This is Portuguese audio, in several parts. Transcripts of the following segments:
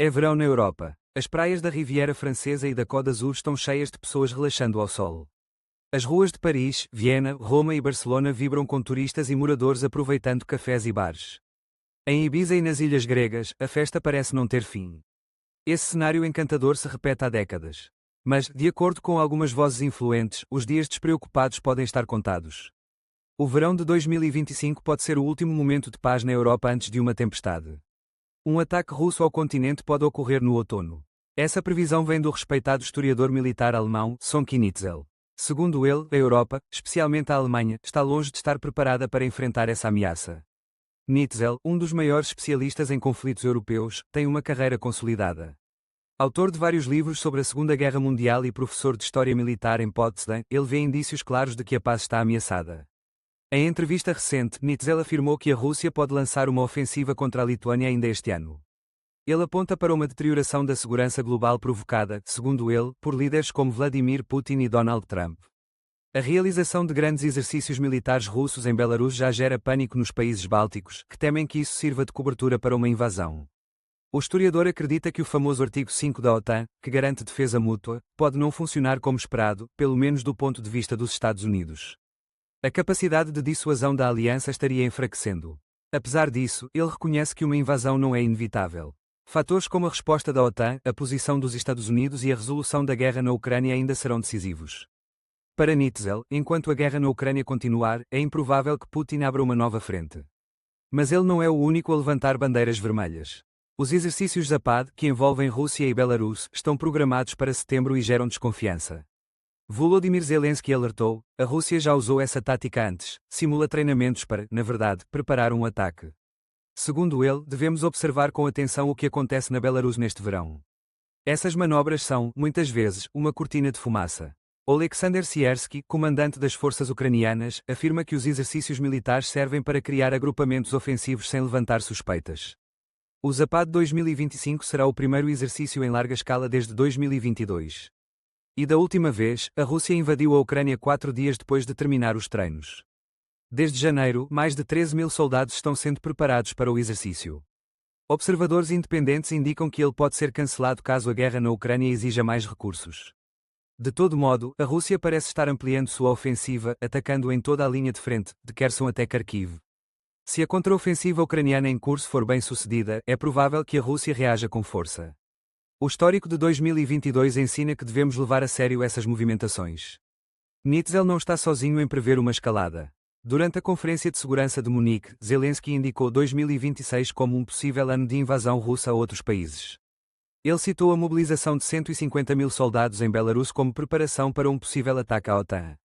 É verão na Europa. As praias da Riviera Francesa e da Côte d'Azur estão cheias de pessoas relaxando ao sol. As ruas de Paris, Viena, Roma e Barcelona vibram com turistas e moradores aproveitando cafés e bares. Em Ibiza e nas ilhas gregas, a festa parece não ter fim. Esse cenário encantador se repete há décadas. Mas, de acordo com algumas vozes influentes, os dias despreocupados podem estar contados. O verão de 2025 pode ser o último momento de paz na Europa antes de uma tempestade. Um ataque russo ao continente pode ocorrer no outono. Essa previsão vem do respeitado historiador militar alemão, Sönke Nitzel. Segundo ele, a Europa, especialmente a Alemanha, está longe de estar preparada para enfrentar essa ameaça. Nitzel, um dos maiores especialistas em conflitos europeus, tem uma carreira consolidada. Autor de vários livros sobre a Segunda Guerra Mundial e professor de História Militar em Potsdam, ele vê indícios claros de que a paz está ameaçada. Em entrevista recente, Nitzel afirmou que a Rússia pode lançar uma ofensiva contra a Lituânia ainda este ano. Ele aponta para uma deterioração da segurança global provocada, segundo ele, por líderes como Vladimir Putin e Donald Trump. A realização de grandes exercícios militares russos em Belarus já gera pânico nos países bálticos, que temem que isso sirva de cobertura para uma invasão. O historiador acredita que o famoso artigo 5 da OTAN, que garante defesa mútua, pode não funcionar como esperado, pelo menos do ponto de vista dos Estados Unidos. A capacidade de dissuasão da aliança estaria enfraquecendo. Apesar disso, ele reconhece que uma invasão não é inevitável. Fatores como a resposta da OTAN, a posição dos Estados Unidos e a resolução da guerra na Ucrânia ainda serão decisivos. Para Nitzel, enquanto a guerra na Ucrânia continuar, é improvável que Putin abra uma nova frente. Mas ele não é o único a levantar bandeiras vermelhas. Os exercícios Zapad, que envolvem Rússia e Belarus, estão programados para setembro e geram desconfiança. Volodymyr Zelensky alertou: a Rússia já usou essa tática antes, simula treinamentos para, na verdade, preparar um ataque. Segundo ele, devemos observar com atenção o que acontece na Belarus neste verão. Essas manobras são, muitas vezes, uma cortina de fumaça. Oleksandr Siersky, comandante das forças ucranianas, afirma que os exercícios militares servem para criar agrupamentos ofensivos sem levantar suspeitas. O Zapad 2025 será o primeiro exercício em larga escala desde 2022. E da última vez, a Rússia invadiu a Ucrânia 4 dias depois de terminar os treinos. Desde janeiro, mais de 13 mil soldados estão sendo preparados para o exercício. Observadores independentes indicam que ele pode ser cancelado caso a guerra na Ucrânia exija mais recursos. De todo modo, a Rússia parece estar ampliando sua ofensiva, atacando em toda a linha de frente, de Kherson até Kharkiv. Se a contraofensiva ucraniana em curso for bem sucedida, é provável que a Rússia reaja com força. O histórico de 2022 ensina que devemos levar a sério essas movimentações. Nitzel não está sozinho em prever uma escalada. Durante a Conferência de Segurança de Munique, Zelensky indicou 2026 como um possível ano de invasão russa a outros países. Ele citou a mobilização de 150 mil soldados em Belarus como preparação para um possível ataque à OTAN.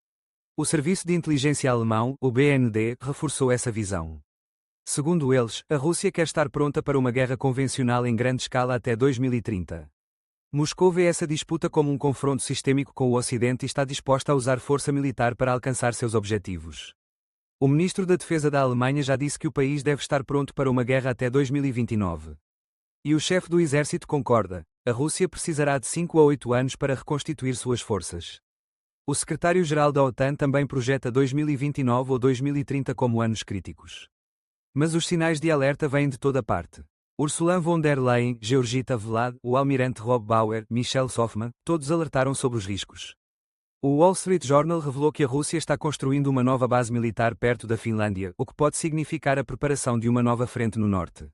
O Serviço de Inteligência Alemão, o BND, reforçou essa visão. Segundo eles, a Rússia quer estar pronta para uma guerra convencional em grande escala até 2030. Moscou vê essa disputa como um confronto sistêmico com o Ocidente e está disposta a usar força militar para alcançar seus objetivos. O ministro da Defesa da Alemanha já disse que o país deve estar pronto para uma guerra até 2029. E o chefe do exército concorda: a Rússia precisará de 5 a 8 anos para reconstituir suas forças. O secretário-geral da OTAN também projeta 2029 ou 2030 como anos críticos. Mas os sinais de alerta vêm de toda parte. Ursula von der Leyen, Georgita Vlad, o almirante Rob Bauer, Michel Sofman, todos alertaram sobre os riscos. O Wall Street Journal revelou que a Rússia está construindo uma nova base militar perto da Finlândia, o que pode significar a preparação de uma nova frente no norte.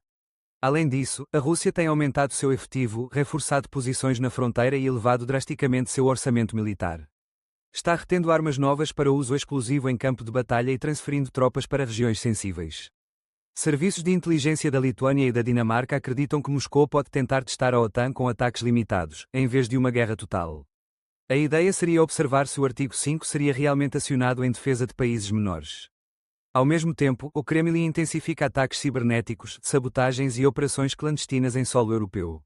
Além disso, a Rússia tem aumentado seu efetivo, reforçado posições na fronteira e elevado drasticamente seu orçamento militar. Está retendo armas novas para uso exclusivo em campo de batalha e transferindo tropas para regiões sensíveis. Serviços de inteligência da Lituânia e da Dinamarca acreditam que Moscou pode tentar testar a OTAN com ataques limitados, em vez de uma guerra total. A ideia seria observar se o artigo 5 seria realmente acionado em defesa de países menores. Ao mesmo tempo, o Kremlin intensifica ataques cibernéticos, sabotagens e operações clandestinas em solo europeu.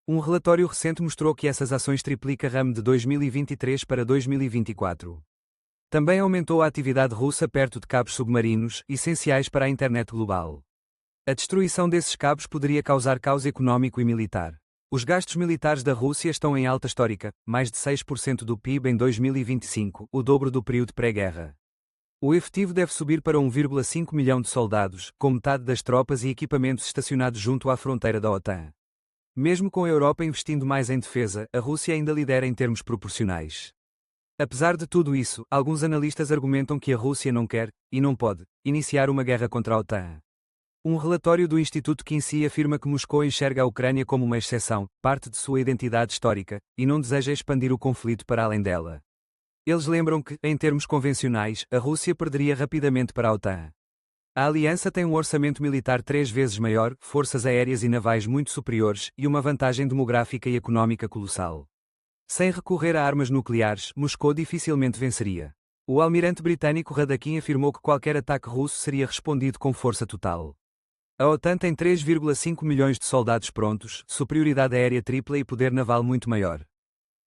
Um relatório recente mostrou que essas ações triplicam a RAM de 2023 para 2024. Também aumentou a atividade russa perto de cabos submarinos, essenciais para a internet global. A destruição desses cabos poderia causar caos econômico e militar. Os gastos militares da Rússia estão em alta histórica, mais de 6% do PIB em 2025, o dobro do período pré-guerra. O efetivo deve subir para 1,5 milhão de soldados, com metade das tropas e equipamentos estacionados junto à fronteira da OTAN. Mesmo com a Europa investindo mais em defesa, a Rússia ainda lidera em termos proporcionais. Apesar de tudo isso, alguns analistas argumentam que a Rússia não quer, e não pode, iniciar uma guerra contra a OTAN. Um relatório do Instituto Kinsey afirma que Moscou enxerga a Ucrânia como uma exceção, parte de sua identidade histórica, e não deseja expandir o conflito para além dela. Eles lembram que, em termos convencionais, a Rússia perderia rapidamente para a OTAN. A aliança tem um orçamento militar 3 vezes maior, forças aéreas e navais muito superiores, e uma vantagem demográfica e económica colossal. Sem recorrer a armas nucleares, Moscou dificilmente venceria. O almirante britânico Radakin afirmou que qualquer ataque russo seria respondido com força total. A OTAN tem 3,5 milhões de soldados prontos, superioridade aérea tripla e poder naval muito maior.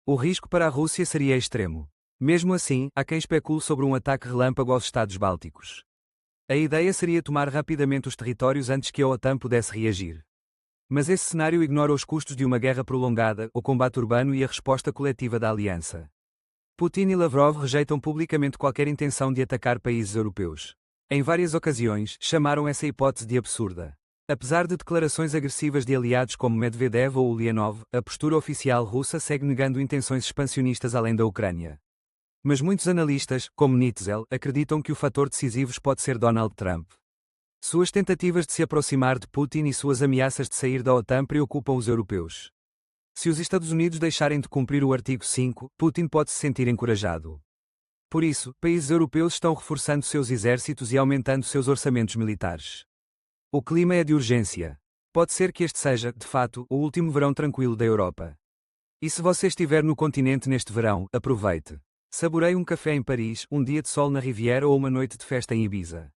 O risco para a Rússia seria extremo. Mesmo assim, há quem especule sobre um ataque relâmpago aos Estados Bálticos. A ideia seria tomar rapidamente os territórios antes que a OTAN pudesse reagir. Mas esse cenário ignora os custos de uma guerra prolongada, o combate urbano e a resposta coletiva da aliança. Putin e Lavrov rejeitam publicamente qualquer intenção de atacar países europeus. Em várias ocasiões, chamaram essa hipótese de absurda. Apesar de declarações agressivas de aliados como Medvedev ou Ulyanov, a postura oficial russa segue negando intenções expansionistas além da Ucrânia. Mas muitos analistas, como Nitzel, acreditam que o fator decisivo pode ser Donald Trump. Suas tentativas de se aproximar de Putin e suas ameaças de sair da OTAN preocupam os europeus. Se os Estados Unidos deixarem de cumprir o artigo 5, Putin pode se sentir encorajado. Por isso, países europeus estão reforçando seus exércitos e aumentando seus orçamentos militares. O clima é de urgência. Pode ser que este seja, de fato, o último verão tranquilo da Europa. E se você estiver no continente neste verão, aproveite. Saboreie um café em Paris, um dia de sol na Riviera ou uma noite de festa em Ibiza.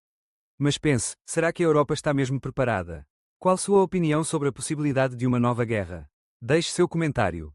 Mas pense, será que a Europa está mesmo preparada? Qual sua opinião sobre a possibilidade de uma nova guerra? Deixe seu comentário.